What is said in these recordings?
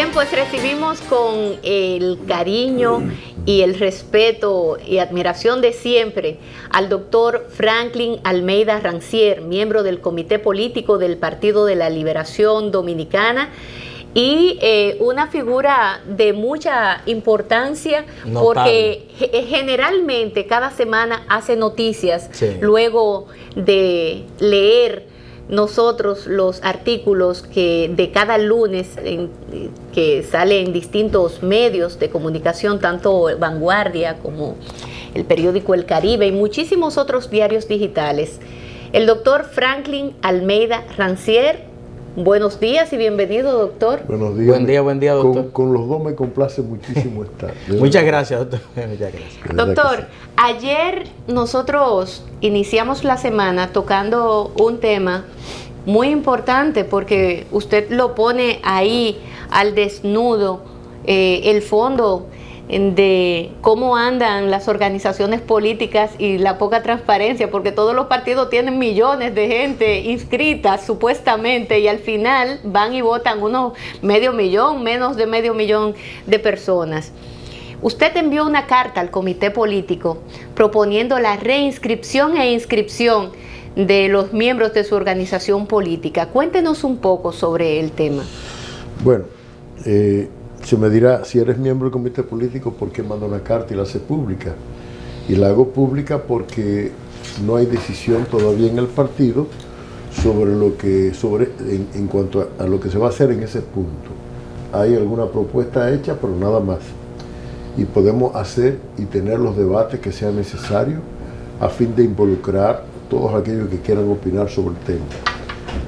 Bien, pues recibimos con el cariño y el respeto y admiración de siempre al doctor Franklin Almeida Rancière, miembro del Comité Político del Partido de la Liberación Dominicana y una figura de mucha importancia porque generalmente cada semana hace noticias luego de leer nosotros los artículos que de cada lunes que salen en distintos medios de comunicación, tanto Vanguardia como el periódico El Caribe y muchísimos otros diarios digitales. El doctor Franklin Almeida Rancière, buenos días y bienvenido, doctor. Buenos días. Buen día, doctor. Con los dos me complace muchísimo estar. Muchas gracias, doctor. Muchas gracias. Doctor, ayer nosotros iniciamos la semana tocando un tema muy importante porque usted lo pone ahí al desnudo, el fondo de cómo andan las organizaciones políticas y la poca transparencia, porque todos los partidos tienen millones de gente inscritas supuestamente y al final van y votan unos medio millón, menos de medio millón de personas. Usted envió una carta al comité político proponiendo la reinscripción e inscripción de los miembros de su organización política. Cuéntenos un poco sobre el tema. Bueno, se me dirá, si eres miembro del comité político, ¿por qué manda una carta y la hace pública? Y la hago pública porque no hay decisión todavía en el partido en cuanto a lo que se va a hacer en ese punto. Hay alguna propuesta hecha, pero nada más. Y podemos hacer y tener los debates que sean necesarios a fin de involucrar a todos aquellos que quieran opinar sobre el tema.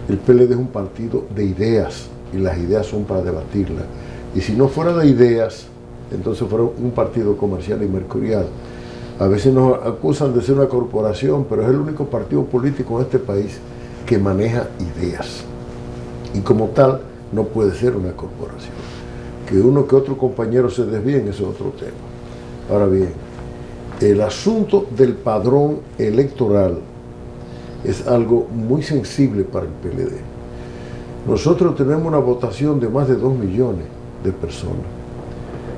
El PLD es un partido de ideas y las ideas son para debatirlas. Y si no fuera de ideas, entonces fuera un partido comercial y mercurial. A veces nos acusan de ser una corporación, pero es el único partido político en este país que maneja ideas. Y como tal, no puede ser una corporación. Que uno que otro compañero se desvíen, eso es otro tema. Ahora bien, el asunto del padrón electoral es algo muy sensible para el PLD. Nosotros tenemos una votación de más de 2 millones de personas.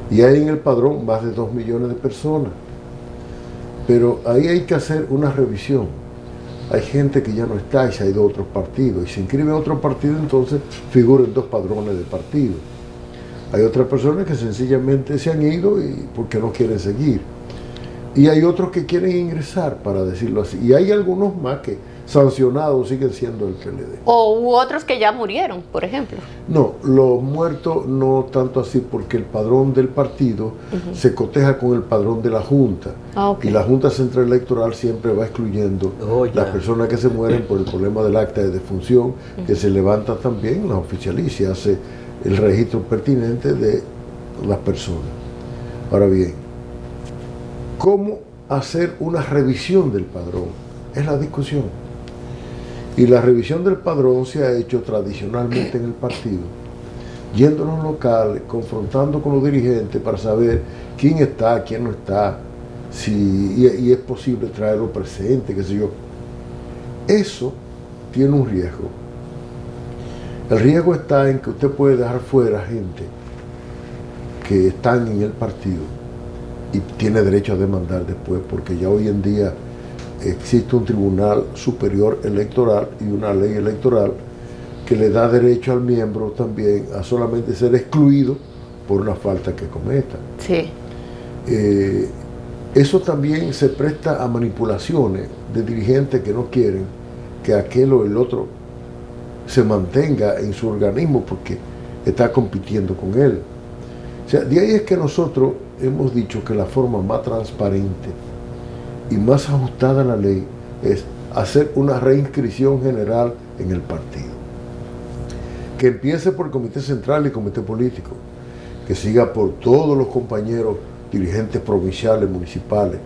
Y hay en el padrón más de 2 millones de personas. Pero ahí hay que hacer una revisión. Hay gente que ya no está y se ha ido a otros partidos. Y se inscribe a otro partido, entonces figura en 2 padrones de partido. Hay otras personas que sencillamente se han ido y porque no quieren seguir. Y hay otros que quieren ingresar, para decirlo así. Y hay algunos más que sancionados siguen siendo el PLD. U otros que ya murieron, por ejemplo. No, los muertos no tanto así, porque el padrón del partido se coteja con el padrón de la Junta. Y la Junta Central Electoral siempre va excluyendo las personas que se mueren por el problema del acta de defunción, que se levanta también, la oficializa y hace el registro pertinente de las personas. Ahora bien, ¿cómo hacer una revisión del padrón? Es la discusión. Y la revisión del padrón se ha hecho tradicionalmente en el partido, yendo a los locales, confrontando con los dirigentes para saber quién está, quién no está, y es posible traerlo presente, qué sé yo. Eso tiene un riesgo. El riesgo está en que usted puede dejar fuera gente que están en el partido y tiene derecho a demandar después, porque ya hoy en día existe un Tribunal Superior Electoral y una ley electoral que le da derecho al miembro también a solamente ser excluido por una falta que cometa. Sí. Eso también se presta a manipulaciones de dirigentes que no quieren que aquel o el otro se mantenga en su organismo porque está compitiendo con él. O sea, de ahí es que nosotros hemos dicho que la forma más transparente y más ajustada a la ley es hacer una reinscripción general en el partido. Que empiece por el Comité Central y el Comité Político, que siga por todos los compañeros dirigentes provinciales, municipales,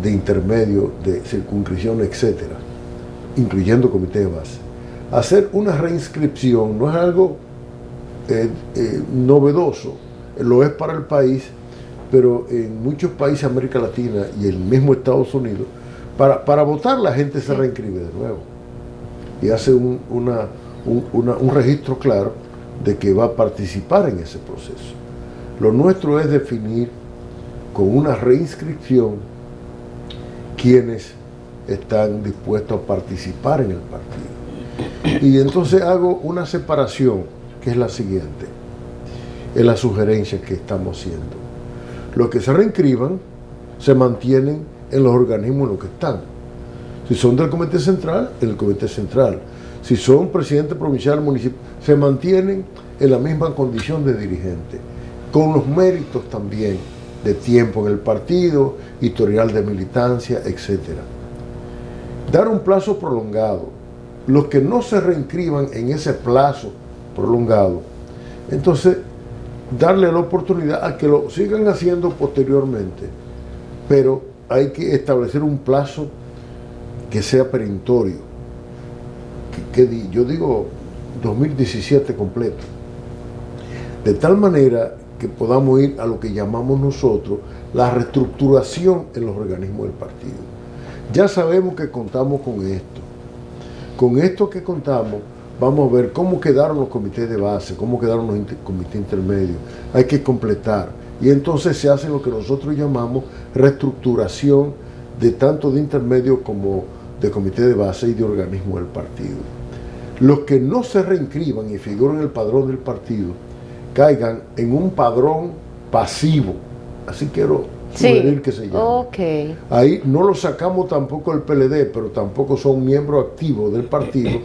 de intermedio, de circunscripción, etcétera, incluyendo comité de base. Hacer una reinscripción no es algo novedoso, lo es para el país, pero en muchos países de América Latina y el mismo Estados Unidos, para votar la gente se reinscribe de nuevo y hace un registro claro de que va a participar en ese proceso. Lo nuestro es definir con una reinscripción quienes están dispuestos a participar en el partido. Y entonces hago una separación, que es la siguiente, es la sugerencia que estamos haciendo. Los que se reinscriban se mantienen en los organismos en los que están. Si son del Comité Central, en el Comité Central. Si son presidente provincial, municipio, se mantienen en la misma condición de dirigente, con los méritos también de tiempo en el partido, historial de militancia, etc. Dar un plazo prolongado. Los que no se reinscriban en ese plazo prolongado, entonces darle la oportunidad a que lo sigan haciendo posteriormente, pero hay que establecer un plazo que sea perentorio, yo digo 2017 completo, de tal manera que podamos ir a lo que llamamos nosotros la reestructuración en los organismos del partido. Ya sabemos que contamos con esto. Con esto que contamos, vamos a ver cómo quedaron los comités de base, cómo quedaron los comités intermedios. Hay que completar. Y entonces se hace lo que nosotros llamamos reestructuración de tanto de intermedio como de comité de base y de organismo del partido. Los que no se reinscriban y figuren en el padrón del partido, caigan en un padrón pasivo. Así quiero sugerir que se llame. Okay. Ahí no lo sacamos tampoco del PLD, pero tampoco son miembros activos del partido,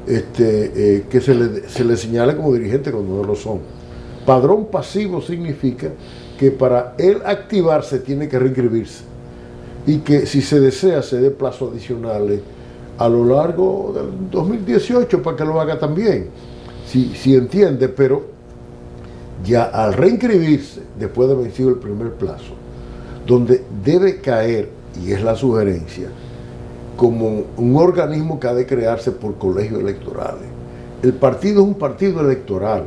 que se le señale como dirigente cuando no lo son. Padrón pasivo significa que para él activarse tiene que reinscribirse y que si se desea se dé plazos adicionales a lo largo del 2018 para que lo haga también, si entiende, pero ya al reinscribirse, después de vencido el primer plazo, donde debe caer, y es la sugerencia, como un organismo que ha de crearse por colegios electorales. El partido es un partido electoral.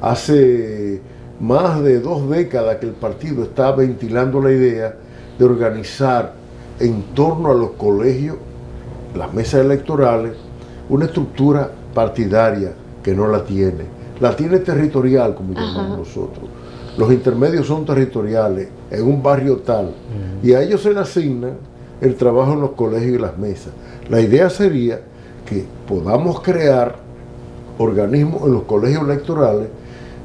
Hace más de 2 décadas que el partido está ventilando la idea de organizar en torno a los colegios, las mesas electorales, una estructura partidaria que no la tiene. La tiene territorial, como llamamos nosotros. Los intermedios son territoriales, en un barrio tal, y a ellos se le asigna el trabajo en los colegios y las mesas. La idea sería que podamos crear organismos en los colegios electorales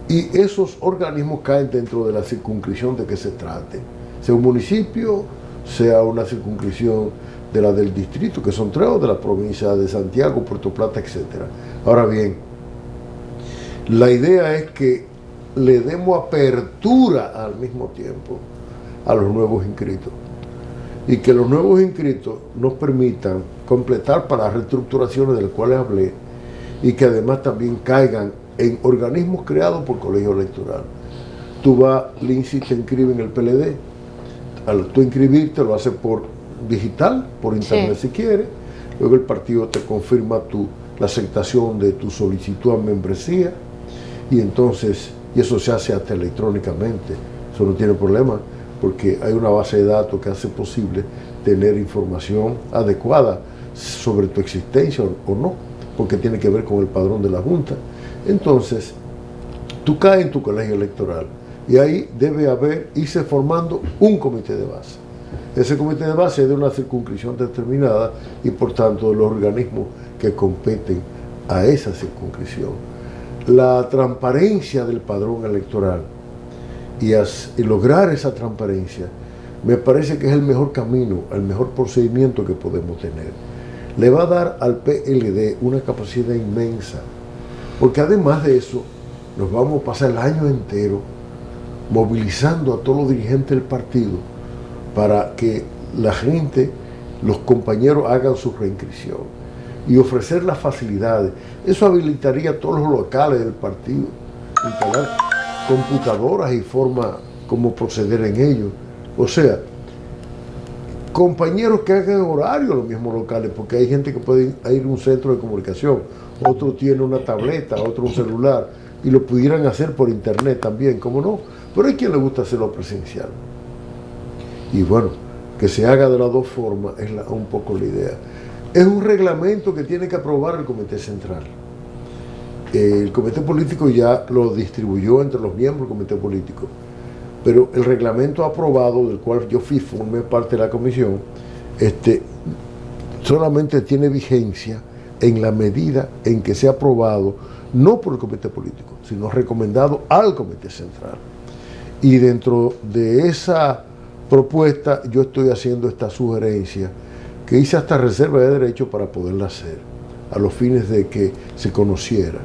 y esos organismos caen dentro de la circunscripción de que se trate. Sea un municipio, sea una circunscripción de la del distrito, que son 3, o de la provincia de Santiago, Puerto Plata, etc. Ahora bien, la idea es que le demos apertura al mismo tiempo a los nuevos inscritos y que los nuevos inscritos nos permitan completar para las reestructuraciones de las cuales hablé y que además también caigan en organismos creados por colegio electoral. Tú vas, Lindsay, te inscribe en el PLD, al tú inscribirte lo haces por digital, por internet si quieres, luego el partido te confirma la aceptación de tu solicitud a membresía y entonces, y eso se hace hasta electrónicamente, eso no tiene problema, porque hay una base de datos que hace posible tener información adecuada sobre tu existencia o no, porque tiene que ver con el padrón de la Junta. Entonces, tú caes en tu colegio electoral y ahí debe irse formando un comité de base. Ese comité de base es de una circunscripción determinada y por tanto de los organismos que competen a esa circunscripción. La transparencia del padrón electoral y lograr esa transparencia me parece que es el mejor camino, el mejor procedimiento que podemos tener. Le va a dar al PLD una capacidad inmensa, porque además de eso nos vamos a pasar el año entero movilizando a todos los dirigentes del partido para que la gente, los compañeros hagan su reinscripción y ofrecer las facilidades. Eso habilitaría a todos los locales del partido, instalar computadoras y forma como proceder en ellos. O sea, compañeros que hagan horario a los mismos locales, porque hay gente que puede ir a un centro de comunicación, otro tiene una tableta, otro un celular, y lo pudieran hacer por internet también, ¿cómo no? Pero hay quien le gusta hacerlo presencial. Y bueno, que se haga de las dos formas es un poco la idea. Es un reglamento que tiene que aprobar el Comité Central. El comité político ya lo distribuyó entre los miembros del comité político, pero el reglamento aprobado, del cual yo formé parte de la comisión, solamente tiene vigencia en la medida en que sea aprobado, no por el comité político, sino recomendado al comité central. Y dentro de esa propuesta yo estoy haciendo esta sugerencia, que hice hasta reserva de derecho para poderla hacer, a los fines de que se conociera.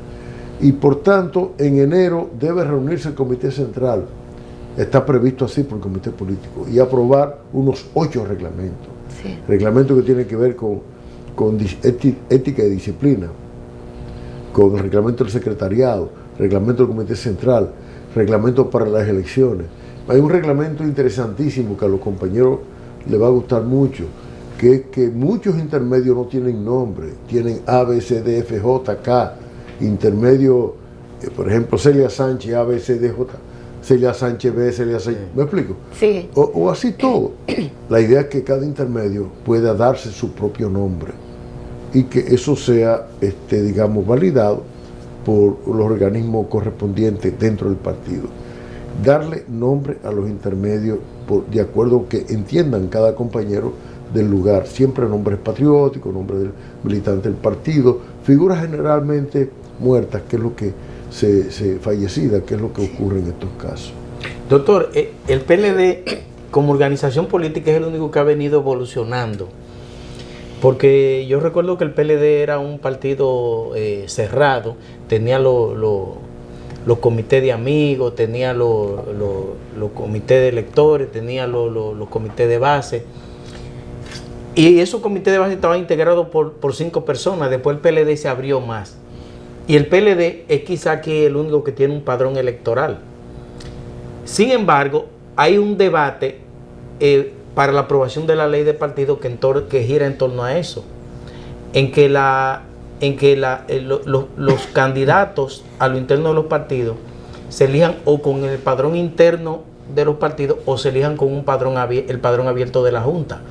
Y por tanto, en enero debe reunirse el comité central, está previsto así por el comité político, y aprobar unos 8 reglamentos. Sí. Reglamentos que tienen que ver con ética y disciplina, con el reglamento del secretariado, reglamento del comité central, reglamento para las elecciones. Hay un reglamento interesantísimo que a los compañeros les va a gustar mucho, que es que muchos intermedios no tienen nombre, tienen A, B, C, D, F, J, K, intermedio, por ejemplo, Celia Sánchez, A, B, C, D, J, Celia Sánchez B, Celia Sánchez, ¿me explico? Sí. O así todo. La idea es que cada intermedio pueda darse su propio nombre y que eso sea, digamos, validado por los organismos correspondientes dentro del partido. Darle nombre a los intermedios de acuerdo que entiendan cada compañero del lugar, siempre nombres patrióticos, nombres del militante del partido, figuras generalmente muertas, que es lo que fallecida, que es lo que ocurre en estos casos. Doctor, el PLD como organización política es el único que ha venido evolucionando, porque yo recuerdo que el PLD era un partido cerrado, tenía los comités de amigos, tenía los comités de electores, tenía los comités de base. Y esos comités de base estaban integrados por 5 personas. Después el PLD se abrió más. Y el PLD es quizá aquí el único que tiene un padrón electoral. Sin embargo, hay un debate para la aprobación de la ley de partidos que gira en torno a eso. En que los candidatos a lo interno de los partidos se elijan o con el padrón interno de los partidos o se elijan con el padrón abierto de la Junta.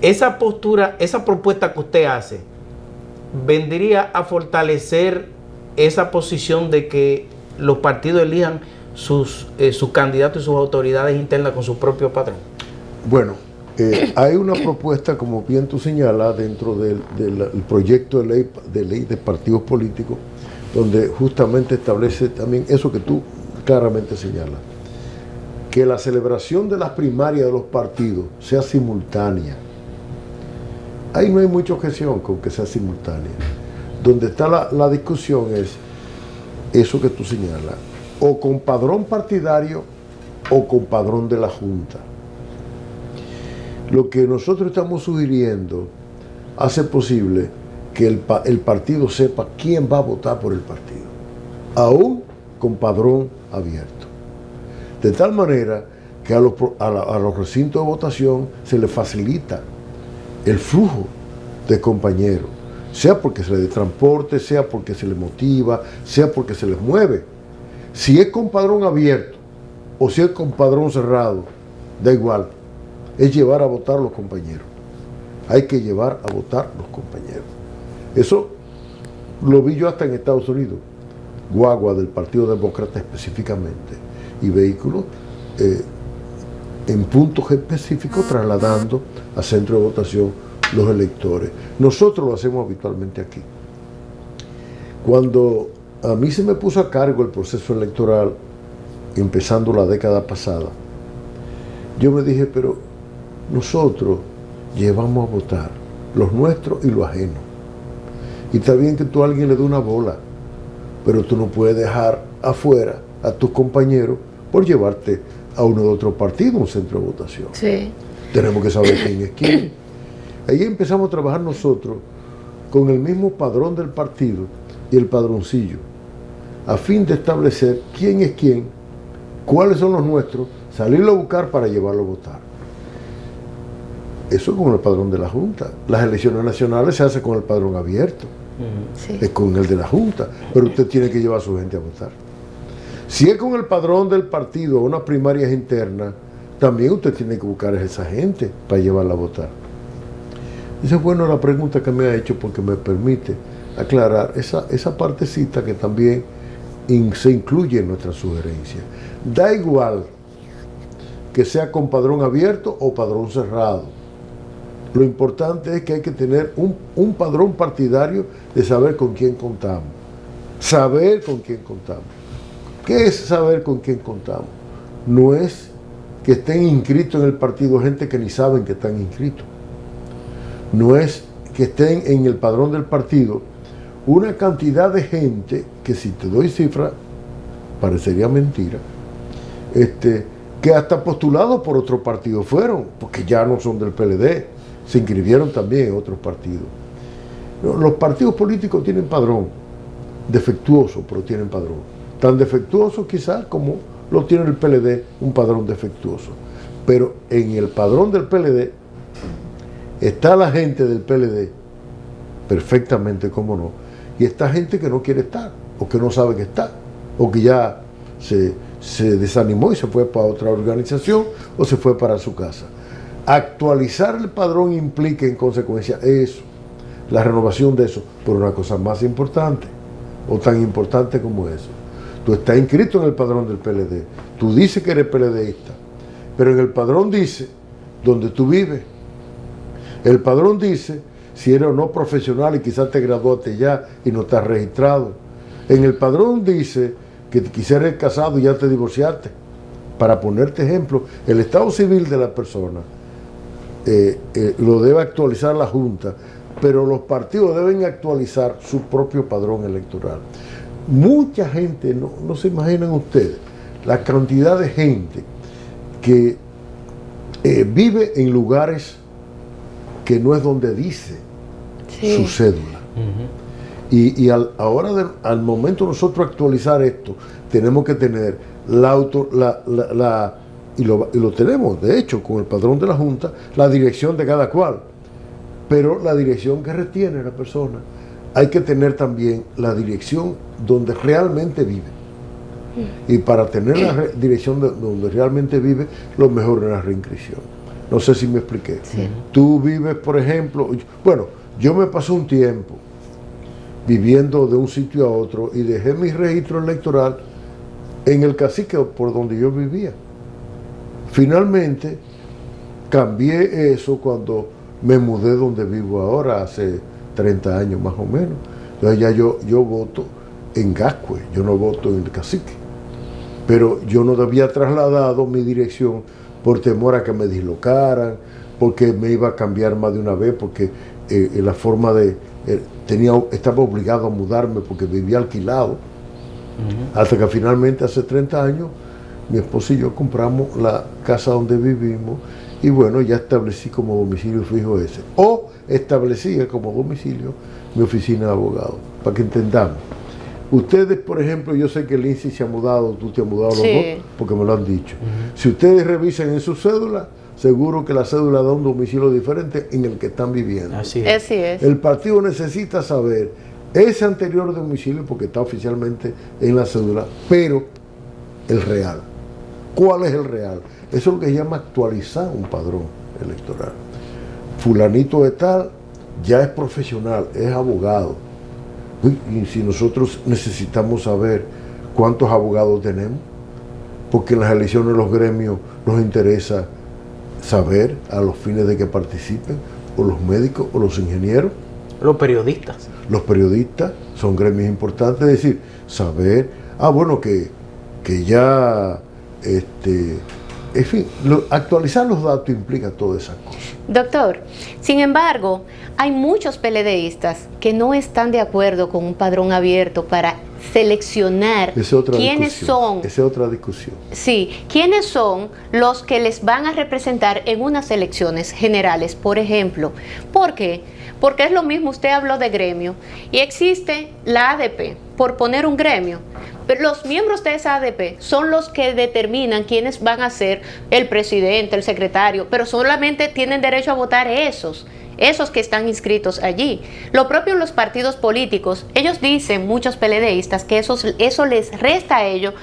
Esa postura, esa propuesta que usted hace, vendría a fortalecer esa posición de que los partidos elijan sus candidatos y sus autoridades internas con su propio padrón. Bueno, hay una propuesta, como bien tú señalas, dentro del proyecto de ley de partidos políticos, donde justamente establece también eso que tú claramente señalas, que la celebración de las primarias de los partidos sea simultánea. Ahí no hay mucha objeción con que sea simultánea. Donde está la discusión es eso que tú señalas, o con padrón partidario o con padrón de la Junta. Lo que nosotros estamos sugiriendo hace posible que el partido sepa quién va a votar por el partido, aún con padrón abierto. De tal manera que a los recintos de votación se les facilita el flujo de compañeros, sea porque se les dé transporte, sea porque se les motiva, sea porque se les mueve. Si es con padrón abierto o si es con padrón cerrado, da igual, es llevar a votar los compañeros. Hay que llevar a votar los compañeros. Eso lo vi yo hasta en Estados Unidos, guagua del Partido Demócrata específicamente, y vehículos en puntos específicos trasladando a centro de votación los electores. Nosotros lo hacemos habitualmente aquí. Cuando a mí se me puso a cargo el proceso electoral, empezando la década pasada, yo me dije, pero nosotros llevamos a votar los nuestros y los ajenos. Y está bien que tú a alguien le dé una bola, pero tú no puedes dejar afuera a tus compañeros por llevarte a uno de otro partido, un centro de votación. Sí. Tenemos que saber quién es quién. Ahí empezamos a trabajar nosotros con el mismo padrón del partido y el padroncillo, a fin de establecer quién es quién, cuáles son los nuestros, salirlo a buscar para llevarlo a votar. Eso es con el padrón de la Junta. Las elecciones nacionales se hacen con el padrón abierto. Sí. Es con el de la Junta, pero usted tiene que llevar a su gente a votar. Si es con el padrón del partido o unas primarias internas, también usted tiene que buscar a esa gente para llevarla a votar. Esa es bueno la pregunta que me ha hecho, porque me permite aclarar esa partecita que también se incluye en nuestra sugerencia. Da igual que sea con padrón abierto o padrón cerrado. Lo importante es que hay que tener un padrón partidario de saber con quién contamos. Saber con quién contamos. ¿Qué es saber con quién contamos? No es que estén inscritos en el partido gente que ni saben que están inscritos. No es que estén en el padrón del partido una cantidad de gente que, si te doy cifra, parecería mentira, que hasta postulados por otro partido fueron, porque ya no son del PLD, se inscribieron también en otros partidos. Los partidos políticos tienen padrón, defectuoso, pero tienen padrón. Tan defectuoso quizás como lo tiene el PLD, un padrón defectuoso. Pero en el padrón del PLD está la gente del PLD, perfectamente, como no, y está gente que no quiere estar, o que no sabe que está, o que ya se desanimó y se fue para otra organización, o se fue para su casa. Actualizar el padrón implica en consecuencia eso, la renovación de eso, pero una cosa más importante, o tan importante como eso. Tú estás inscrito en el padrón del PLD, tú dices que eres PLDista, pero en el padrón dice donde tú vives. El padrón dice si eres o no profesional y quizás te graduaste ya y no estás registrado. En el padrón dice que quizás eres casado y ya te divorciaste. Para ponerte ejemplo, el estado civil de la persona lo debe actualizar la Junta, pero los partidos deben actualizar su propio padrón electoral. Mucha gente, no se imaginan ustedes, la cantidad de gente que vive en lugares que no es donde dice su cédula. Y al momento de nosotros actualizar esto, tenemos que tener y lo tenemos, de hecho, con el padrón de la Junta, la dirección de cada cual, pero la dirección que retiene la persona. Hay que tener también la dirección donde realmente vive. Y para tener la dirección donde realmente vive, lo mejor es la reinscripción. No sé si me expliqué. Sí. Tú vives, por ejemplo, bueno, yo me pasé un tiempo viviendo de un sitio a otro y dejé mi registro electoral en el cacique por donde yo vivía. Finalmente cambié eso cuando me mudé donde vivo ahora, hace 30 años más o menos. Entonces ya yo voto en Gascue, yo no voto en el cacique. Pero yo no había trasladado mi dirección por temor a que me dislocaran, porque me iba a cambiar más de una vez, porque la forma de... estaba obligado a mudarme porque vivía alquilado. Hasta que finalmente hace 30 años mi esposo y yo compramos la casa donde vivimos y bueno, ya establecí como domicilio fijo ese. O establecía como domicilio mi oficina de abogado, para que entendamos. Ustedes, por ejemplo, yo sé que Lindsay se ha mudado, tú te has mudado los dos, porque me lo han dicho. Si ustedes revisan en su cédula, seguro que la cédula da un domicilio diferente en el que están viviendo. Así es. Así es. El partido necesita saber ese anterior domicilio, porque está oficialmente en la cédula, pero el real. ¿Cuál es el real? Eso es lo que se llama actualizar un padrón electoral. Fulanito de tal ya es profesional, es abogado. Y si nosotros necesitamos saber cuántos abogados tenemos, porque en las elecciones de los gremios nos interesa saber a los fines de que participen, o los médicos o los ingenieros. Los periodistas. Los periodistas son gremios importantes, es decir, saber, bueno, que ya, en fin, actualizar los datos implica todas esas cosas. Doctor, sin embargo, hay muchos PLDistas que no están de acuerdo con un padrón abierto para seleccionar quiénes son. Esa es otra discusión. Sí, quiénes son los que les van a representar en unas elecciones generales, por ejemplo. ¿Por qué? Porque es lo mismo, usted habló de gremio y existe la ADP, por poner un gremio. Pero los miembros de esa ADP son los que determinan quiénes van a ser el presidente, el secretario, pero solamente tienen derecho a votar esos que están inscritos allí. Lo propio en los partidos políticos, ellos dicen, muchos PLDistas, propuestas, que eso les resta a ellos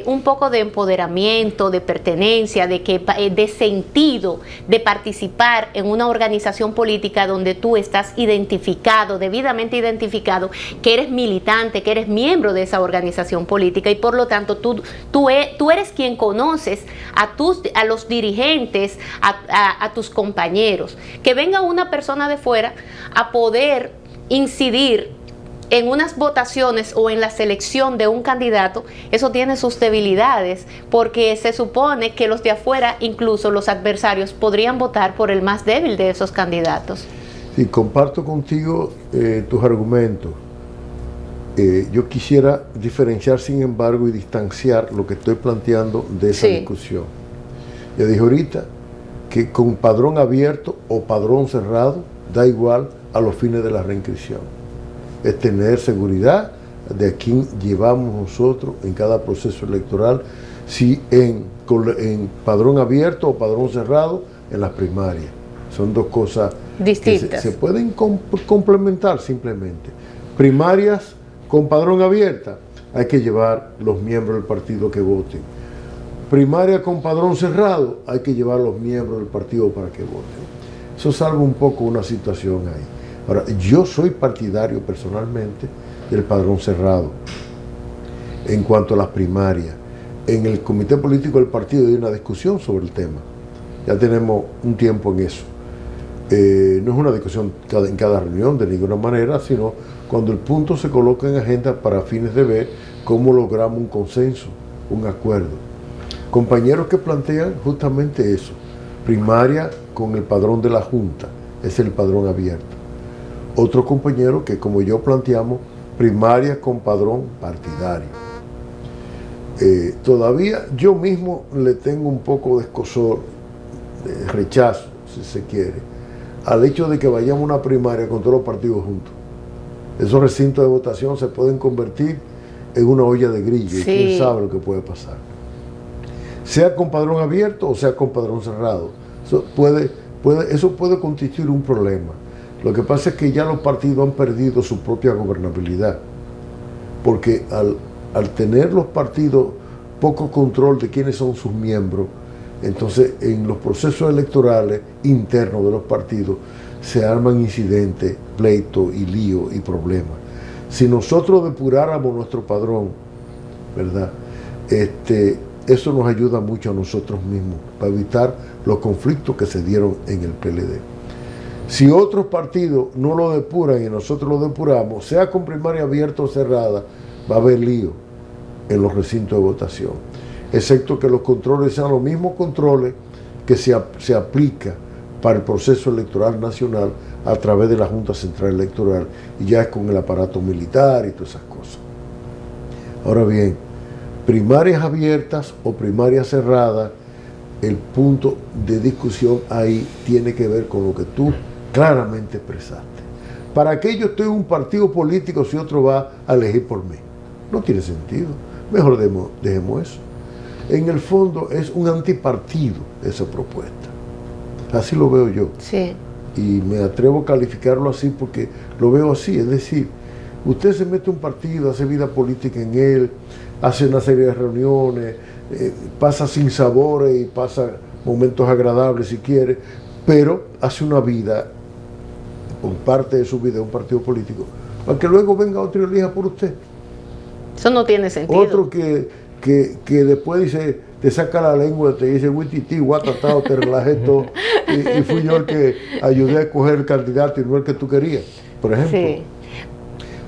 un poco de empoderamiento, de pertenencia, de sentido, de participar en una organización política donde tú estás identificado, debidamente identificado, que eres militante, que eres miembro de esa organización política y por lo tanto tú eres quien conoces a los dirigentes, a tus compañeros. Que venga una persona de fuera a poder incidir en unas votaciones o en la selección de un candidato, eso tiene sus debilidades, porque se supone que los de afuera, incluso los adversarios, podrían votar por el más débil de esos candidatos. Sí, comparto contigo tus argumentos. Yo quisiera diferenciar, sin embargo, y distanciar lo que estoy planteando de esa discusión. Ya dije ahorita que con padrón abierto o padrón cerrado da igual a los fines de la reinscripción. Es tener seguridad de a quién llevamos nosotros en cada proceso electoral, si en padrón abierto o padrón cerrado en las primarias. Son dos cosas distintas. Se pueden complementar simplemente. Primarias con padrón abierta, hay que llevar los miembros del partido que voten. Primaria con padrón cerrado, hay que llevar los miembros del partido para que voten. Eso salva un poco una situación ahí. Ahora, yo soy partidario personalmente del padrón cerrado. En cuanto a las primarias, en el comité político del partido hay una discusión sobre el tema. Ya tenemos un tiempo en eso. No es una discusión en cada reunión de ninguna manera, sino cuando el punto se coloca en agenda para fines de ver cómo logramos un consenso, un acuerdo. Compañeros que plantean justamente eso, primaria con el padrón de la Junta, es el padrón abierto. Otros compañeros que, como yo planteamos, primaria con padrón partidario. Todavía yo mismo le tengo un poco de escozor, de rechazo, si se quiere, al hecho de que vayamos a una primaria con todos los partidos juntos. Esos recintos de votación se pueden convertir en una olla de grillo y quién sabe lo que puede pasar. Sea con padrón abierto o sea con padrón cerrado. Eso puede constituir un problema. Lo que pasa es que ya los partidos han perdido su propia gobernabilidad, porque al tener los partidos poco control de quiénes son sus miembros, entonces en los procesos electorales internos de los partidos se arman incidentes, pleitos y líos y problemas. Si nosotros depuráramos nuestro padrón, ¿verdad? Eso nos ayuda mucho a nosotros mismos para evitar los conflictos que se dieron en el PLD. Si otros partidos no lo depuran y nosotros lo depuramos, sea con primaria abierta o cerrada, va a haber lío en los recintos de votación. Excepto que los controles sean los mismos controles que se aplica para el proceso electoral nacional a través de la Junta Central Electoral, y ya es con el aparato militar y todas esas cosas. Ahora bien, primarias abiertas o primarias cerradas, el punto de discusión ahí tiene que ver con lo que tú claramente expresaste. ¿Para qué yo estoy en un partido político si otro va a elegir por mí? No tiene sentido. Mejor dejemos eso. En el fondo es un antipartido esa propuesta. Así lo veo yo. Sí. Y me atrevo a calificarlo así porque lo veo así. Es decir, usted se mete en un partido, hace vida política en él, hace una serie de reuniones, pasa sin sabores y pasa momentos agradables si quiere, pero hace una vida, con parte de su vida en un partido político, para que luego venga otro y elija por usted. Eso no tiene sentido. Otro que después dice, te saca la lengua, te dice, wititi, guatatao, te relajé todo, y fui yo el que ayudé a escoger el candidato y no el que tú querías, por ejemplo. Sí.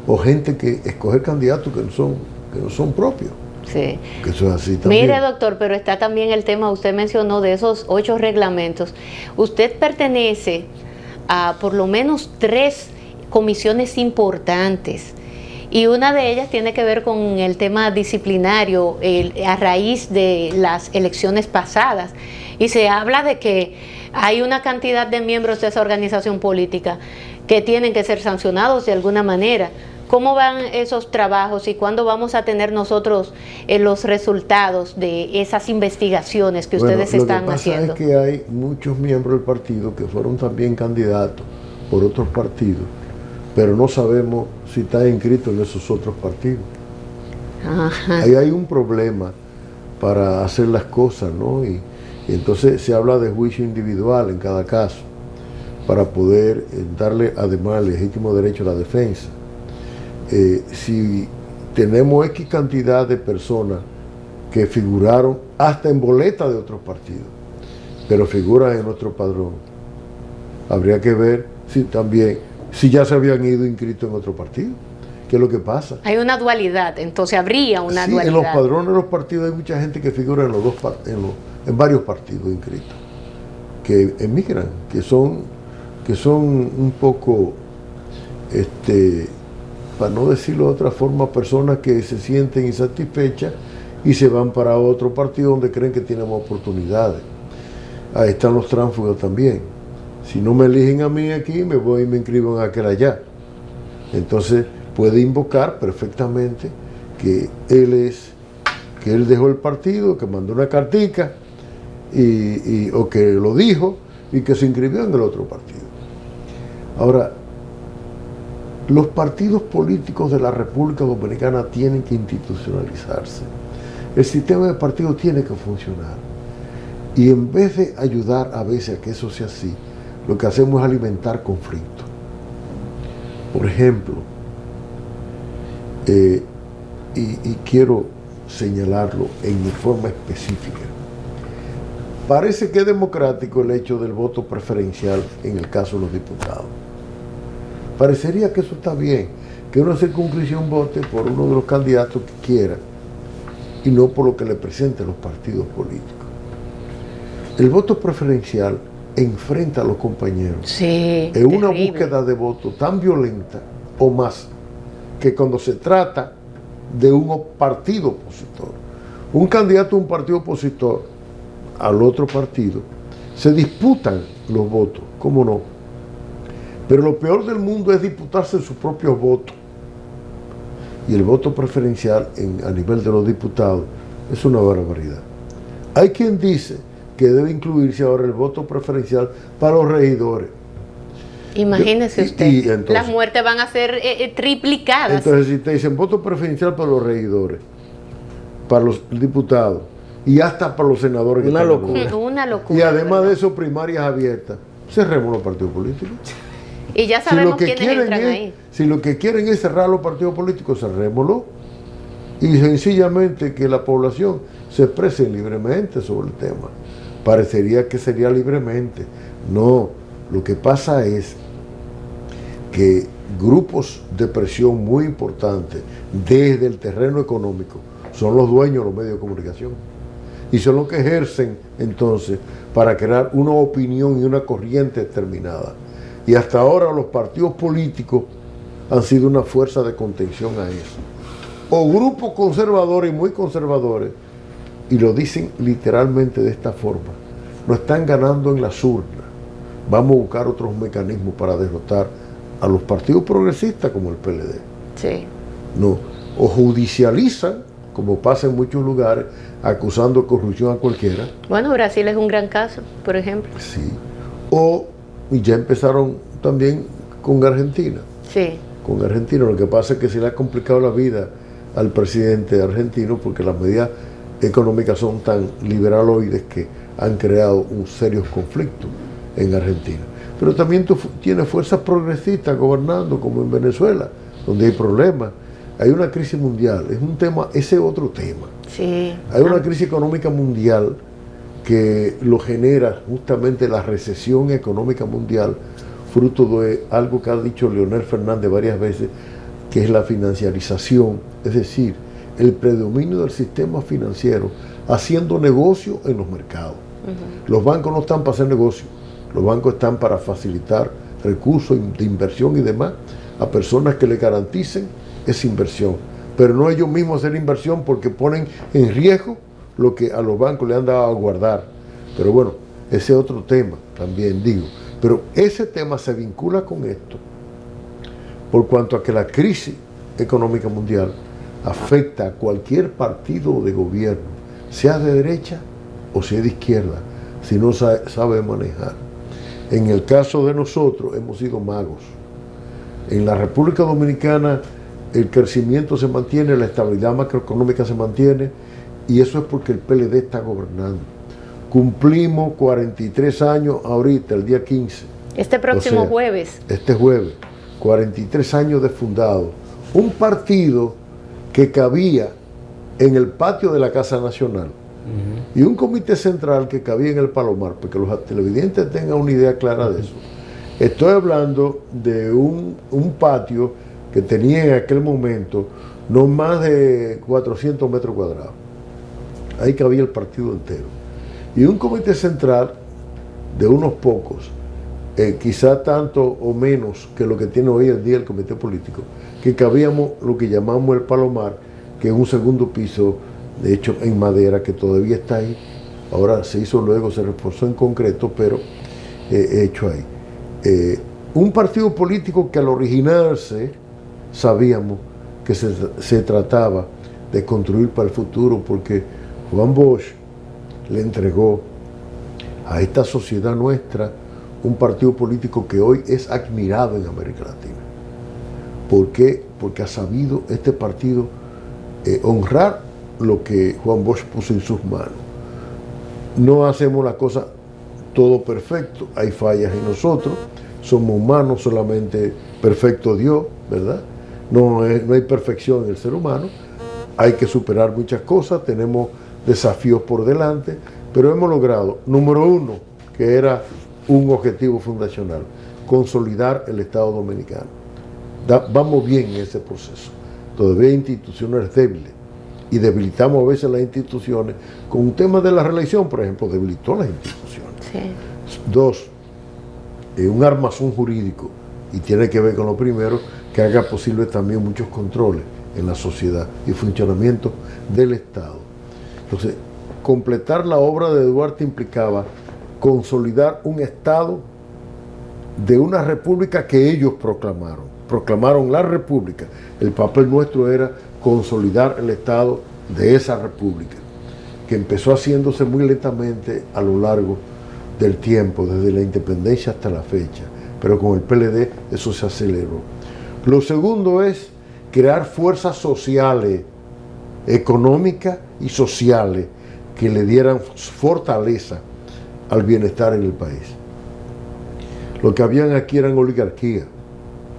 O gente que escoge candidatos que no son propios. Sí. Que eso es así también. Mire, doctor, pero está también el tema, usted mencionó de esos 8 reglamentos. Usted pertenece a por lo menos 3 comisiones importantes. Y una de ellas tiene que ver con el tema disciplinario a raíz de las elecciones pasadas. Y se habla de que hay una cantidad de miembros de esa organización política que tienen que ser sancionados de alguna manera. ¿Cómo van esos trabajos y cuándo vamos a tener nosotros los resultados de esas investigaciones que ustedes están haciendo? Lo que pasa es que hay muchos miembros del partido que fueron también candidatos por otros partidos, pero no sabemos si están inscritos en esos otros partidos. Ajá. Ahí hay un problema para hacer las cosas, ¿no? Y entonces se habla de juicio individual en cada caso para poder darle además el legítimo derecho a la defensa. Si tenemos X cantidad de personas que figuraron hasta en boletas de otros partidos, pero figuran en nuestro padrón, habría que ver si ya se habían ido inscritos en otro partido. ¿Qué es lo que pasa? Hay una dualidad, entonces habría una dualidad. En los padrones de los partidos hay mucha gente que figura en varios partidos inscritos, que emigran, que son un poco, para no decirlo de otra forma, personas que se sienten insatisfechas y se van para otro partido donde creen que tienen más oportunidades. Ahí están los tránsfugos también. Si no me eligen a mí aquí, me voy y me inscribo en aquel allá. Entonces puede invocar perfectamente que él dejó el partido, que mandó una cartica o que lo dijo y que se inscribió en el otro partido. Ahora, los partidos políticos de la República Dominicana tienen que institucionalizarse. El sistema de partidos tiene que funcionar. Y en vez de ayudar a veces a que eso sea así, lo que hacemos es alimentar conflictos. Por ejemplo, y quiero señalarlo en forma específica, parece que es democrático el hecho del voto preferencial en el caso de los diputados. Parecería que eso está bien, que una circunscripción vote por uno de los candidatos que quiera y no por lo que le presenten los partidos políticos. El voto preferencial enfrenta a los compañeros en una búsqueda de voto tan violenta o más que cuando se trata de un partido opositor. Un candidato de un partido opositor al otro partido, se disputan los votos, ¿cómo no? Pero lo peor del mundo es disputarse sus propios votos. Y el voto preferencial a nivel de los diputados es una barbaridad. Hay quien dice que debe incluirse ahora el voto preferencial para los regidores. Imagínese usted, entonces, las muertes van a ser triplicadas. Entonces, si te dicen voto preferencial para los regidores, para los diputados y hasta para los senadores. Una locura. Una locura. Y además de eso, primarias abiertas. Cerremos los partidos políticos. Y ya sabemos quiénes entran ahí. Si lo que quieren es cerrar los partidos políticos, cerrémoslo. Y sencillamente que la población se exprese libremente sobre el tema. Parecería que sería libremente. No, lo que pasa es que grupos de presión muy importantes desde el terreno económico son los dueños de los medios de comunicación y son los que ejercen entonces para crear una opinión y una corriente determinada. Y hasta ahora los partidos políticos han sido una fuerza de contención a eso. O grupos conservadores y muy conservadores, y lo dicen literalmente de esta forma, no están ganando en las urnas. Vamos a buscar otros mecanismos para derrotar a los partidos progresistas como el PLD. Sí. No, o judicializan, como pasa en muchos lugares, acusando de corrupción a cualquiera. Bueno, Brasil es un gran caso, por ejemplo. Sí. O ya empezaron también con Argentina. Sí. Con Argentina, lo que pasa es que se le ha complicado la vida al presidente argentino porque las medidas económicas son tan liberaloides que han creado un serios conflictos en Argentina. Pero también tú tienes fuerzas progresistas gobernando, como en Venezuela, donde hay problemas. Hay una crisis mundial, es un tema, ese es otro tema. Sí. Hay una crisis económica mundial que lo genera justamente la recesión económica mundial, fruto de algo que ha dicho Leonel Fernández varias veces, que es la financiarización, es decir, el predominio del sistema financiero haciendo negocio en los mercados. Los bancos no están para hacer negocio, los bancos están para facilitar recursos de inversión y demás a personas que le garanticen esa inversión, pero no ellos mismos hacer inversión porque ponen en riesgo lo que a los bancos le han dado a guardar. Pero bueno, ese es otro tema también, digo. Pero ese tema se vincula con esto, por cuanto a que la crisis económica mundial afecta a cualquier partido de gobierno, sea de derecha o sea de izquierda, si no sabe manejar. En el caso de nosotros hemos sido magos. En la República Dominicana el crecimiento se mantiene, la estabilidad macroeconómica se mantiene, y eso es porque el PLD está gobernando. Cumplimos 43 años ahorita, el día 15. Este próximo jueves. Este jueves, 43 años de fundado. Un partido que cabía en el patio de la Casa Nacional y un comité central que cabía en el Palomar, porque los televidentes tengan una idea clara de eso. Estoy hablando de un patio que tenía en aquel momento no más de 400 metros cuadrados. Ahí cabía el partido entero. Y un comité central de unos pocos, quizá tanto o menos que lo que tiene hoy en día el comité político, que cabíamos lo que llamamos el Palomar, que es un segundo piso, de hecho en madera, que todavía está ahí. Ahora se hizo luego, se reforzó en concreto, pero hecho ahí. Un partido político que al originarse sabíamos que se trataba de construir para el futuro, porque Juan Bosch le entregó a esta sociedad nuestra un partido político que hoy es admirado en América Latina. ¿Por qué? Porque ha sabido este partido honrar lo que Juan Bosch puso en sus manos. No hacemos la cosa todo perfecto, hay fallas en nosotros, somos humanos, solamente perfecto Dios, ¿verdad? No hay perfección en el ser humano, hay que superar muchas cosas, tenemos desafíos por delante, pero hemos logrado, número uno, que era un objetivo fundacional, consolidar el Estado Dominicano. Vamos bien en ese proceso. Todavía hay instituciones débiles y debilitamos a veces las instituciones. Con un tema de la reelección, por ejemplo, debilitó las instituciones. Sí. Dos, un armazón jurídico, y tiene que ver con lo primero, que haga posible también muchos controles en la sociedad y funcionamiento del Estado. Entonces, completar la obra de Duarte implicaba consolidar un Estado de una república que ellos proclamaron la república. El papel nuestro era consolidar el Estado de esa república, que empezó haciéndose muy lentamente a lo largo del tiempo, desde la independencia hasta la fecha, pero con el PLD eso se aceleró. Lo segundo es crear fuerzas sociales, económicas y sociales que le dieran fortaleza al bienestar en el país. Lo que habían aquí eran oligarquías,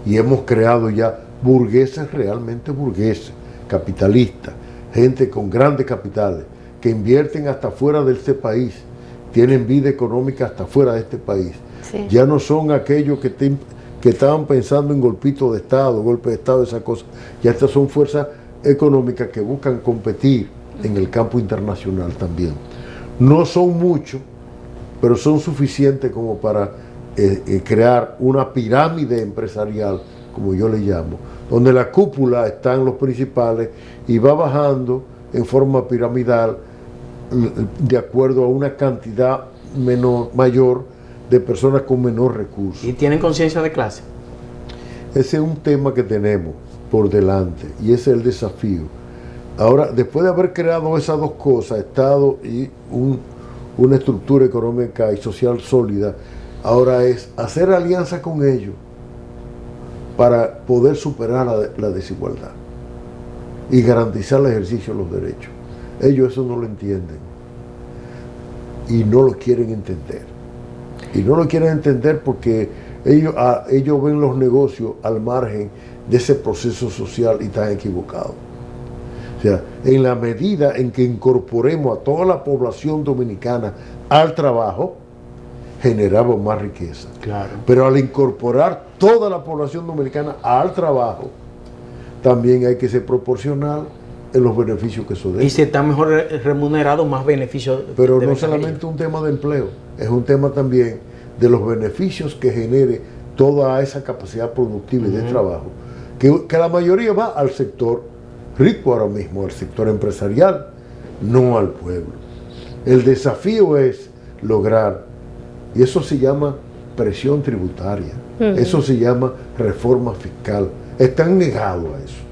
y hemos creado ya burgueses, realmente burgueses, capitalistas, gente con grandes capitales, que invierten hasta fuera de este país, tienen vida económica hasta fuera de este país. Sí. Ya no son aquellos que estaban pensando en golpitos de Estado, golpes de Estado, esas cosas. Ya estas son fuerzas económicas que buscan competir en el campo internacional también. No son muchos, pero son suficientes como para crear una pirámide empresarial, como yo le llamo, donde la cúpula están los principales y va bajando en forma piramidal de acuerdo a una cantidad mayor de personas con menor recursos. ¿Y tienen conciencia de clase? Ese es un tema que tenemos por delante y ese es el desafío. Ahora, después de haber creado esas dos cosas, Estado y una estructura económica y social sólida, ahora es hacer alianza con ellos para poder superar la desigualdad y garantizar el ejercicio de los derechos. Ellos eso no lo entienden y no lo quieren entender. Y no lo quieren entender porque ellos ven los negocios al margen de ese proceso social y están equivocados. O sea, en la medida en que incorporemos a toda la población dominicana al trabajo, generamos más riqueza. Claro. Pero al incorporar toda la población dominicana al trabajo, también hay que ser proporcional en los beneficios que eso dé. Y si está mejor remunerado, más beneficios. Pero no solamente un tema de empleo, es un tema también de los beneficios que genere toda esa capacidad productiva y de trabajo, que la mayoría va al sector rico ahora mismo, al sector empresarial, no al pueblo. El desafío es lograr, y eso se llama presión tributaria, eso se llama reforma fiscal. Están negados a eso.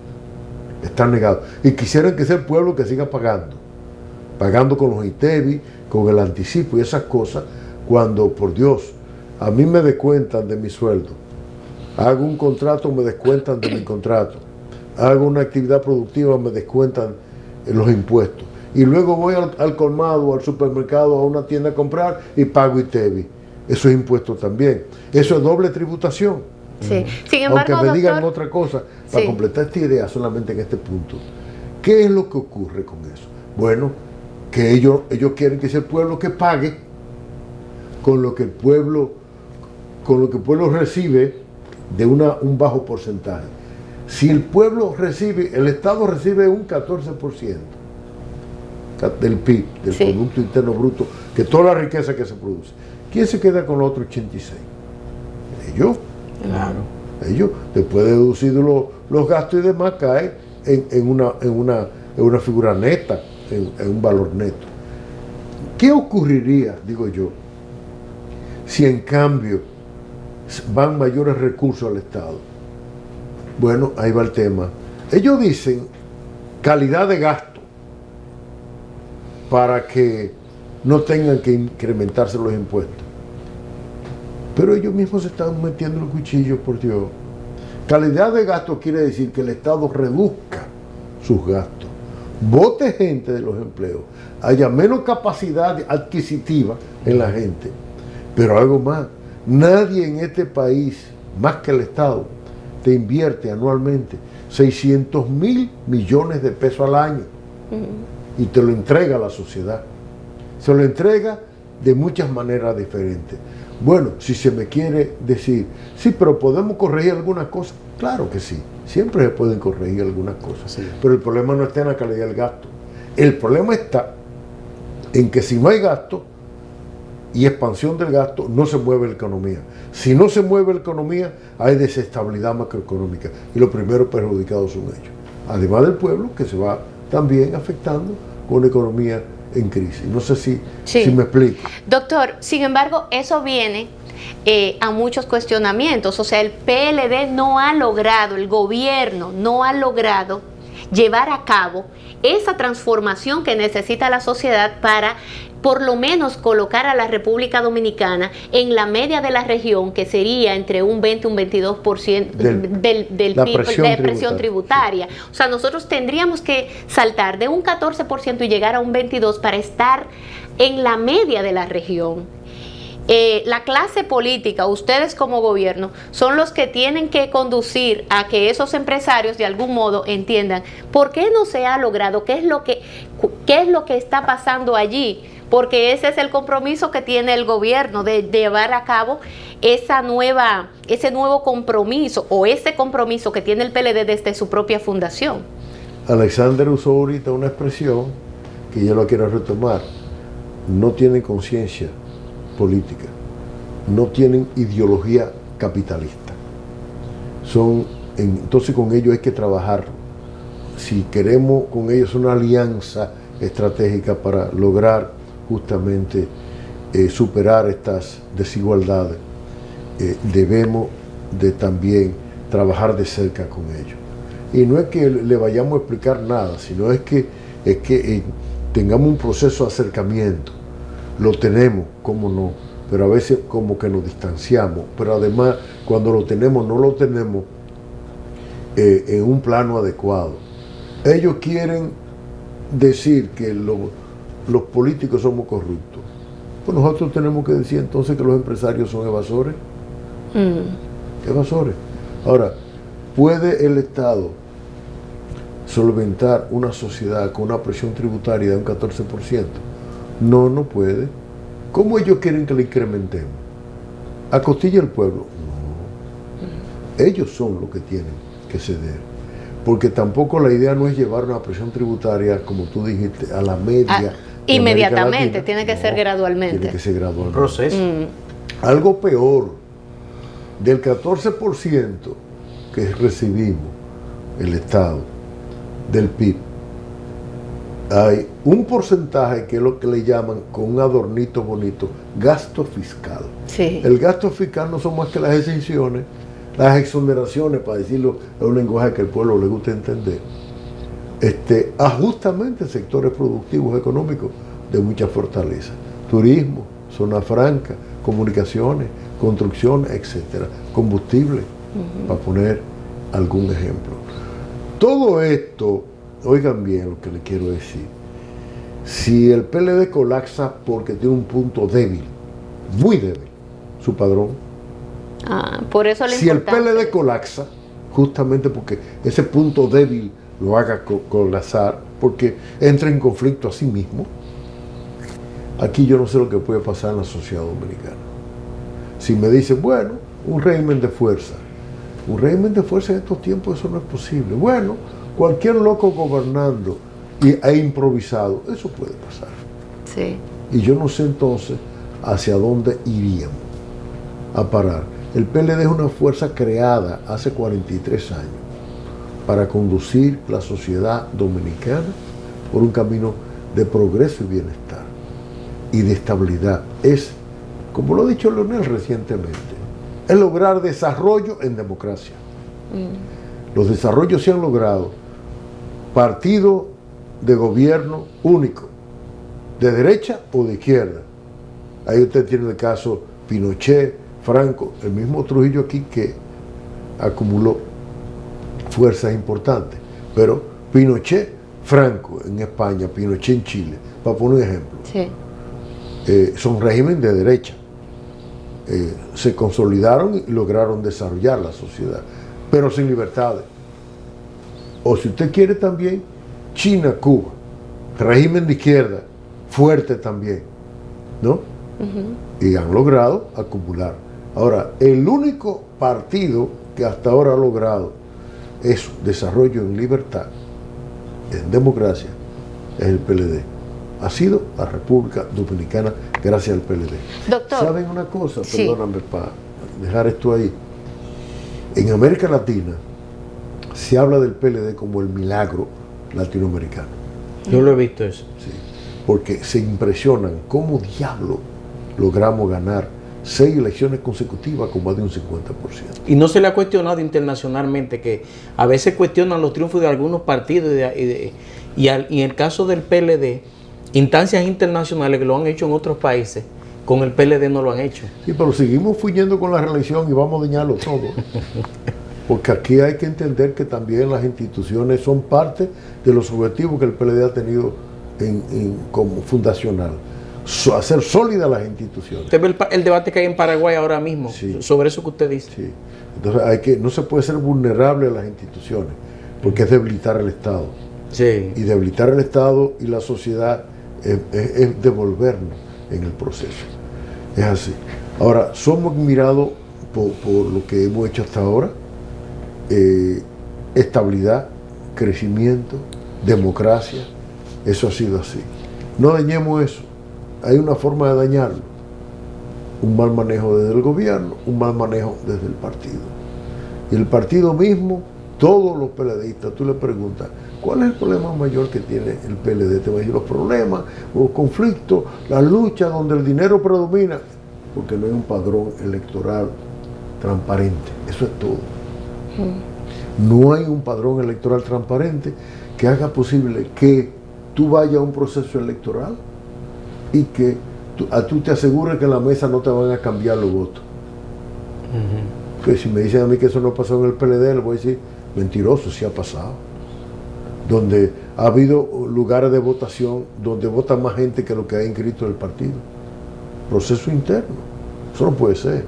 Están negados. Y quisieran que sea el pueblo que siga pagando con los ITEVI, con el anticipo y esas cosas, cuando, por Dios, a mí me descuentan de mi sueldo. Hago un contrato, me descuentan de mi contrato. hago una actividad productiva, me descuentan los impuestos. Y luego voy al colmado, al supermercado, a una tienda a comprar y pago ITEVI. Eso es impuesto también. Eso es doble tributación. Sí. Sin embargo, aunque me digan doctor, otra cosa, para completar esta idea solamente en este punto. ¿Qué es lo que ocurre con eso? Bueno, que ellos quieren que sea el pueblo que pague con lo que el pueblo recibe de un bajo porcentaje. Si el pueblo recibe, el Estado recibe un 14% del PIB, del Producto Interno Bruto, que toda la riqueza que se produce. ¿Quién se queda con los otros 86%? Ellos. Claro. Ellos, después de deducir los gastos y demás, cae en una figura neta, en un valor neto. ¿Qué ocurriría, digo yo, si en cambio van mayores recursos al Estado? Bueno, ahí va el tema. Ellos dicen calidad de gasto para que no tengan que incrementarse los impuestos. Pero ellos mismos se están metiendo el cuchillo, por Dios. Calidad de gasto quiere decir que el Estado reduzca sus gastos, bote gente de los empleos, haya menos capacidad adquisitiva en la gente. Pero algo más, nadie en este país, más que el Estado, te invierte anualmente 600,000 millones de pesos al año y te lo entrega a la sociedad. Se lo entrega de muchas maneras diferentes. Bueno, si se me quiere decir, sí, pero podemos corregir algunas cosas, claro que sí, siempre se pueden corregir algunas cosas, sí. Pero el problema no está en la calidad del gasto. El problema está en que si no hay gasto y expansión del gasto, no se mueve la economía. Si no se mueve la economía, hay desestabilidad macroeconómica y los primeros perjudicados son ellos. Además del pueblo, que se va también afectando con una economía en crisis. No sé si me explico. Doctor, sin embargo, eso viene a muchos cuestionamientos. O sea, el PLD no ha logrado, el gobierno no ha logrado llevar a cabo esa transformación que necesita la sociedad para por lo menos colocar a la República Dominicana en la media de la región, que sería entre un 20 y un 22% del PIB, de presión tributaria. Sí. O sea, nosotros tendríamos que saltar de un 14% y llegar a un 22% para estar en la media de la región. La clase política, ustedes como gobierno, son los que tienen que conducir a que esos empresarios de algún modo entiendan por qué no se ha logrado, qué es lo que está pasando allí, porque ese es el compromiso que tiene el gobierno de llevar a cabo ese nuevo compromiso o ese compromiso que tiene el PLD desde su propia fundación. Alexander usó ahorita una expresión que yo lo quiero retomar. No tienen conciencia política, no tienen ideología capitalista. Entonces con ellos hay que trabajar. Si queremos con ellos una alianza estratégica para lograr justamente superar estas desigualdades, debemos de también trabajar de cerca con ellos. Y no es que le vayamos a explicar nada, sino es que tengamos un proceso de acercamiento. Lo tenemos, cómo no, pero a veces como que nos distanciamos, pero además cuando lo tenemos, no lo tenemos en un plano adecuado. Ellos quieren decir que los políticos somos corruptos. Pues nosotros tenemos que decir entonces que los empresarios son evasores. Evasores. Ahora, ¿puede el Estado solventar una sociedad con una presión tributaria de un 14%? No puede. ¿Cómo ellos quieren que le incrementemos? ¿A costilla del pueblo? No. Ellos son los que tienen que ceder. Porque tampoco la idea no es llevar una presión tributaria, como tú dijiste, a la media. Inmediatamente, tiene que ser gradualmente. Tiene que ser gradualmente. Proceso. Algo peor, del 14% que recibimos el Estado del PIB, hay un porcentaje que es lo que le llaman, con un adornito bonito, gasto fiscal. Sí. El gasto fiscal no son más que las exenciones, las exoneraciones, para decirlo en un lenguaje que al pueblo le gusta entender, a justamente sectores productivos económicos de mucha fortaleza. Turismo, zona franca, comunicaciones, construcción, etcétera, combustible, para poner algún ejemplo. Todo esto, oigan bien lo que le quiero decir, si el PLD colapsa porque tiene un punto débil, muy débil, su padrón, por eso la si el importancia. PLD colapsa, justamente porque ese punto débil lo haga colapsar, porque entra en conflicto a sí mismo, aquí yo no sé lo que puede pasar en la sociedad dominicana. Si me dicen, bueno, un régimen de fuerza en estos tiempos eso no es posible. Bueno, cualquier loco gobernando e improvisado, eso puede pasar. Sí. Y yo no sé entonces hacia dónde iríamos a parar. El PLD es una fuerza creada hace 43 años para conducir la sociedad dominicana por un camino de progreso y bienestar y de estabilidad. Es, como lo ha dicho Leonel recientemente, es lograr desarrollo en democracia. Los desarrollos se han logrado partido de gobierno único, de derecha o de izquierda. Ahí usted tiene el caso Pinochet, Franco, el mismo Trujillo aquí que acumuló fuerzas importantes. Pero Pinochet, Franco en España, Pinochet en Chile, para poner un ejemplo. Sí. Son régimen de derecha. Se consolidaron y lograron desarrollar la sociedad, pero sin libertades. O si usted quiere también, China, Cuba, régimen de izquierda, fuerte también, ¿no? Y han logrado acumular. Ahora, el único partido que hasta ahora ha logrado eso, desarrollo en libertad, en democracia, es el PLD. Ha sido la República Dominicana gracias al PLD. Doctor. ¿Saben una cosa? Sí. Perdóname para dejar esto ahí. En América Latina se habla del PLD como el milagro latinoamericano. Yo lo he visto eso. Sí, porque se impresionan cómo diablo logramos ganar 6 elecciones consecutivas con más de un 50%. Y no se le ha cuestionado internacionalmente, que a veces cuestionan los triunfos de algunos partidos y en el caso del PLD, instancias internacionales que lo han hecho en otros países, con el PLD no lo han hecho. Sí, pero seguimos fuyendo con la reelección y vamos a dañarlo todo. Porque aquí hay que entender que también las instituciones son parte de los objetivos que el PLD ha tenido como fundacional. Hacer sólidas las instituciones. Usted ve el debate que hay en Paraguay ahora mismo, Sí. sobre eso que usted dice. Sí. Entonces no se puede ser vulnerable a las instituciones, porque es debilitar el Estado. Sí. Y debilitar el Estado y la sociedad es devolvernos en el proceso. Es así. Ahora, somos admirados por lo que hemos hecho hasta ahora. Estabilidad, crecimiento, democracia, eso ha sido así. No dañemos eso. Hay una forma de dañarlo. Un mal manejo desde el gobierno, un mal manejo desde el partido. Y el partido mismo, todos los PLDistas, tú le preguntas, ¿cuál es el problema mayor que tiene el PLD? Te va a decir los problemas, los conflictos, las luchas donde el dinero predomina, porque no hay un padrón electoral transparente. Eso es todo. No hay un padrón electoral transparente que haga posible que tú vayas a un proceso electoral y que tú te asegures que en la mesa no te van a cambiar los votos. Que si me dicen a mí que eso no pasó en el PLD, le voy a decir, mentiroso, sí ha pasado. Donde ha habido lugares de votación donde vota más gente que lo que ha inscrito el partido. Proceso interno. Eso no puede ser.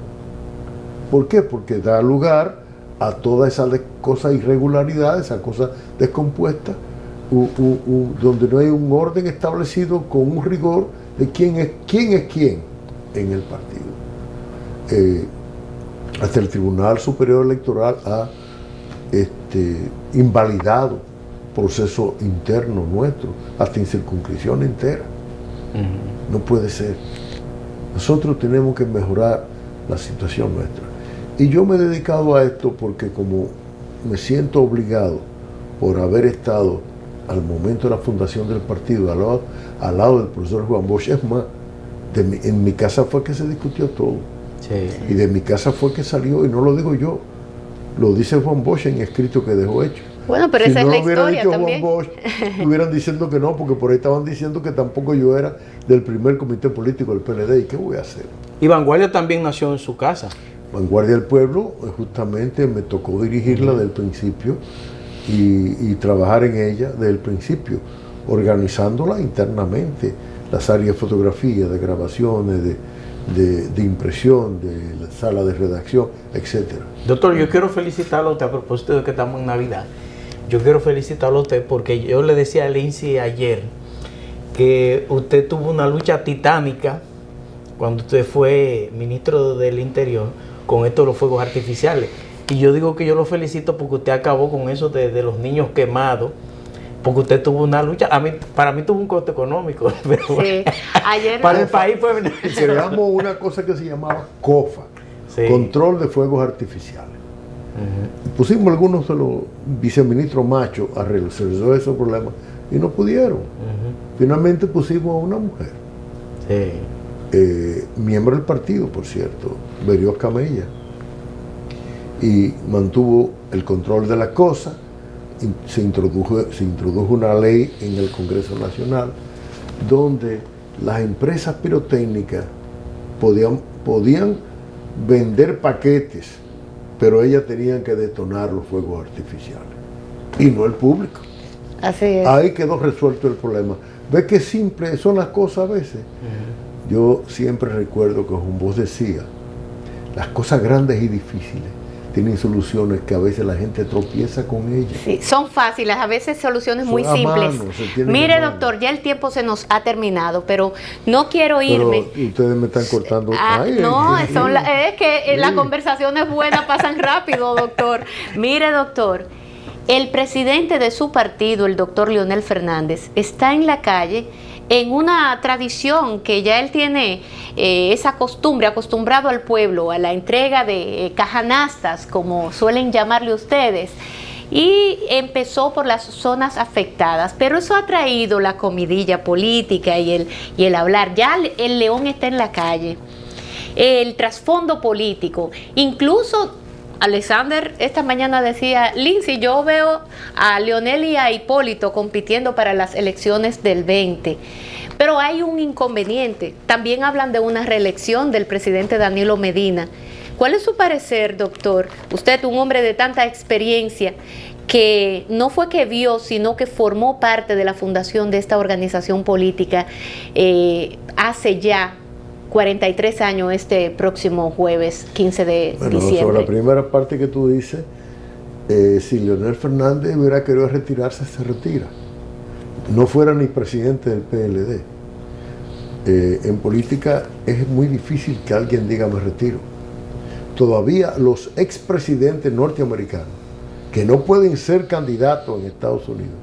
¿Por qué? Porque da lugar a todas esas cosas irregularidades, esas cosas descompuestas, donde no hay un orden establecido con un rigor de quién es quién en el partido. Hasta el Tribunal Superior Electoral ha invalidado proceso interno nuestro, hasta en circunscripción entera. No puede ser. Nosotros tenemos que mejorar la situación nuestra. Y yo me he dedicado a esto porque como me siento obligado por haber estado al momento de la fundación del partido al lado del profesor Juan Bosch, es más, en mi casa fue que se discutió todo. Sí. Y de mi casa fue que salió, y no lo digo yo, lo dice Juan Bosch en escrito que dejó hecho. Bueno, pero si esa no es la hubiera historia dicho también. Juan Bosch, estuvieran diciendo que no, porque por ahí estaban diciendo que tampoco yo era del primer comité político del PLD. ¿Y qué voy a hacer? Y Vanguardia también nació en su casa. Vanguardia del Pueblo, justamente me tocó dirigirla del principio, y trabajar en ella desde el principio, organizándola internamente, las áreas de fotografía, de grabaciones, de impresión, de la sala de redacción, etcétera. Doctor, yo quiero felicitarlo a usted a propósito de que estamos en Navidad. Yo quiero felicitarlo a usted porque yo le decía a Lindsay ayer que usted tuvo una lucha titánica cuando usted fue ministro del Interior con esto de los fuegos artificiales. Y yo digo que yo lo felicito porque usted acabó con eso de los niños quemados, porque usted tuvo una lucha. Para mí tuvo un costo económico, pero Sí. Ayer para el país fue Creamos una cosa que se llamaba COFA, Sí. Control de Fuegos Artificiales. Pusimos algunos de los viceministros machos a resolver esos problemas y no pudieron. Finalmente pusimos a una mujer, Sí. miembro del partido, por cierto, Berrios Camella, y mantuvo el control de la cosa. Se introdujo una ley en el Congreso Nacional donde las empresas pirotécnicas podían vender paquetes, pero ellas tenían que detonar los fuegos artificiales y no el público. Así es. Ahí quedó resuelto el problema. ¿Ves qué simples son las cosas a veces? Yo siempre recuerdo que Juan Bosch decía, las cosas grandes y difíciles tienen soluciones que a veces la gente tropieza con ellas. Sí, son fáciles, a veces soluciones muy Son a simples. mano, se tienen Mire, a mano. doctor, ya el tiempo se nos ha terminado, pero no quiero irme. Pero ustedes me están cortando. Ay, No, sí. es que Sí. las conversaciones buenas pasan rápido, doctor. Mire, doctor, el presidente de su partido, el doctor Leonel Fernández, está en la calle en una tradición que ya él tiene esa costumbre, acostumbrado al pueblo, a la entrega de cajanastas, como suelen llamarle ustedes, y empezó por las zonas afectadas, pero eso ha traído la comidilla política y el hablar. Ya el león está en la calle, el trasfondo político, incluso Alexander esta mañana decía, Lindsay, yo veo a Leonel y a Hipólito compitiendo para las elecciones del 20, pero hay un inconveniente. También hablan de una reelección del presidente Danilo Medina. ¿Cuál es su parecer, doctor? Usted, un hombre de tanta experiencia, que no fue que vio, sino que formó parte de la fundación de esta organización política hace ya 43 años este próximo jueves 15 de diciembre. Sobre la primera parte que tú dices, si Leonel Fernández hubiera querido retirarse, se retira. No fuera ni presidente del PLD. En política es muy difícil que alguien diga me retiro. Todavía los expresidentes norteamericanos, que no pueden ser candidatos en Estados Unidos,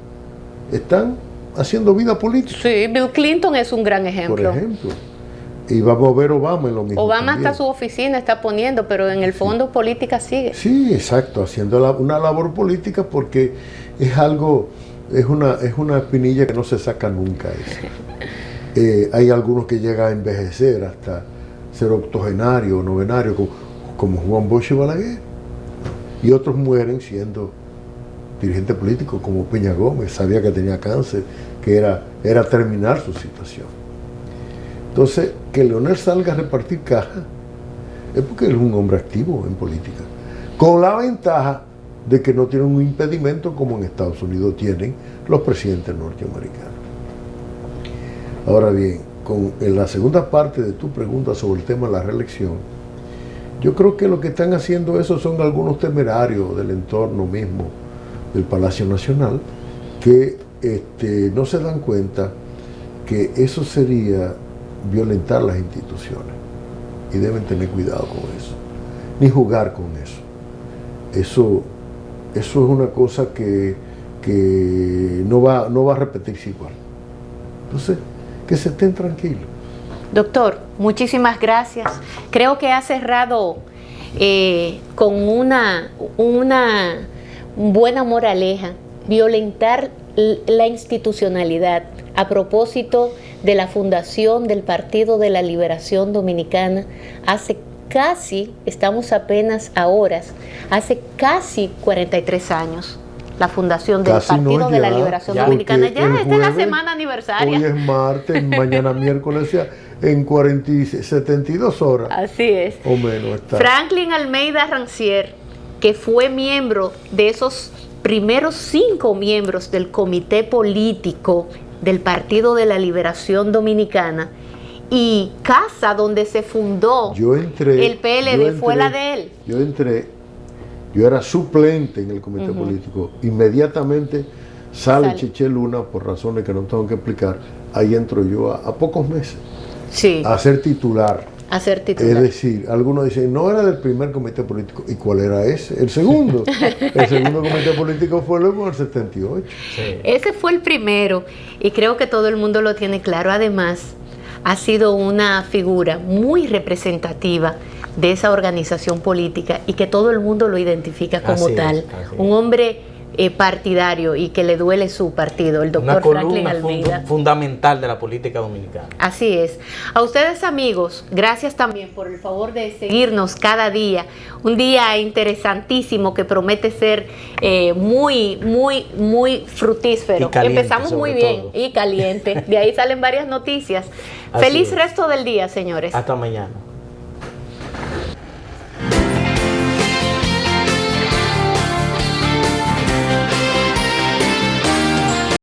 están haciendo vida política. Sí, Bill Clinton es un gran ejemplo. Por ejemplo. Y vamos a ver Obama en lo mismo. Obama también. hasta su oficina está poniendo, pero en el fondo política sigue. Sí, exacto, haciendo una labor política porque es algo, es una espinilla que no se saca nunca. Hay algunos que llegan a envejecer hasta ser octogenario, novenario, como Juan Bosch y Balaguer. Y otros mueren siendo dirigente político, como Peña Gómez, sabía que tenía cáncer, que era terminar su situación. Entonces, que Leonel salga a repartir caja es porque él es un hombre activo en política, con la ventaja de que no tiene un impedimento como en Estados Unidos tienen los presidentes norteamericanos. Ahora bien, en la segunda parte de tu pregunta sobre el tema de la reelección, yo creo que lo que están haciendo eso son algunos temerarios del entorno mismo del Palacio Nacional que no se dan cuenta que eso sería violentar las instituciones y deben tener cuidado con eso, ni jugar con eso. Eso es una cosa que no va a repetirse igual. Entonces, que se estén tranquilos. Doctor, muchísimas gracias. Creo que ha cerrado con una buena moraleja, violentar la institucionalidad a propósito de la fundación del Partido de la Liberación Dominicana estamos apenas a horas, hace casi 43 años. La fundación del Casi Partido no, de la ya, Liberación ya, Dominicana. porque Ya, el esta es la jueves, semana aniversaria. Hoy es martes, mañana miércoles, en 72 horas. Así es. O menos está. Franklin Almeida Rancier, que fue miembro de esos primeros 5 miembros del comité político del Partido de la Liberación Dominicana, y casa donde se fundó el PLD fue la de él. Yo era suplente en el comité político. Inmediatamente sale Cheche Luna, por razones que no tengo que explicar. Ahí entro yo a pocos meses a ser titular. Es decir, algunos dicen, no era del primer comité político. ¿Y cuál era ese? El segundo. El segundo comité político fue luego en el 78. Sí. Ese fue el primero, y creo que todo el mundo lo tiene claro. Además, ha sido una figura muy representativa de esa organización política y que todo el mundo lo identifica como tal. Un hombre partidario y que le duele su partido, el doctor Franklin Almeida. Fundamental de la política dominicana. Así es. A ustedes, amigos, gracias también por el favor de seguirnos cada día. Un día interesantísimo que promete ser muy fructífero. Empezamos muy bien y caliente. De ahí salen varias noticias. Feliz resto del día, señores. Hasta mañana.